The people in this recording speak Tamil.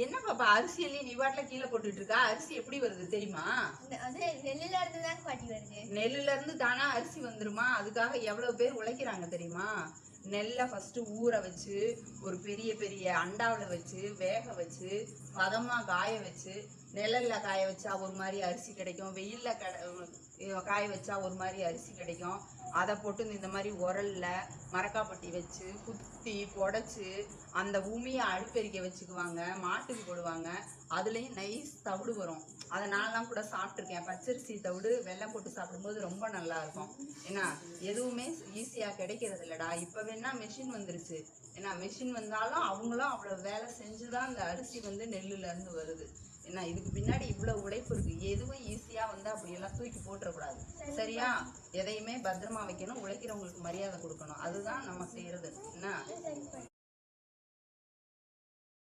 என்ன பாப்பா அரிசியிலேயே நீ பாட்டில கீழே போட்டுட்டு இருக்கா? அரிசி எப்படி வருது தெரியுமா? நெல்லுல இருந்து தான் பாட்டி வருது. நெல்லுல இருந்து தானா அரிசி வந்துருமா? அதுக்காக எவ்வளவு பேர் உழைக்கிறாங்க தெரியுமா? நெல்லை ஃபர்ஸ்ட் ஊற வச்சு ஒரு பெரிய பெரிய அண்டாவில் வச்சு வேக வச்சு பதமா காய வச்சு, நிழல்ல காய வச்சா ஒரு மாதிரி அரிசி கிடைக்கும், வெயில்ல காய வச்சா ஒரு மாதிரி அரிசி கிடைக்கும். அதை போட்டு இந்த மாதிரி உரல்ல மரக்காப்பட்டி வச்சு குத்தி புடைச்சு அந்த பூமியை அடுப்பெரிக்க வச்சுக்குவாங்க, மாட்டுக்கு போடுவாங்க. அதுலேயும் நைஸ் தவிடு வரும். அதை நான்லாம் கூட சாப்பிட்ருக்கேன். பச்சரிசி தவிடு வெல்லம் போட்டு சாப்பிடும்போது ரொம்ப நல்லா இருக்கும். ஏன்னா எதுவுமே ஈஸியாக கிடைக்கிறது இல்லைடா. இப்போ வேணா மெஷின் வந்துருச்சு. ஏன்னா மெஷின் வந்தாலும் அவங்களும் அவ்வளோ வேலை செஞ்சுதான் அந்த அரிசி வந்து நெல்லுலேருந்து வருது. ஏன்னா இதுக்கு பின்னாடி இவ்வளோ உழைப்பு இருக்கு. எதுவும் ஈஸியாக வந்து அப்படியெல்லாம் தூக்கி போட்டுறக்கூடாது. சரியா? எதையுமே பத்திரமா வைக்கணும், உழைக்கிறவங்களுக்கு மரியாதை கொடுக்கணும். அதுதான் நம்ம செய்யறது என்ன.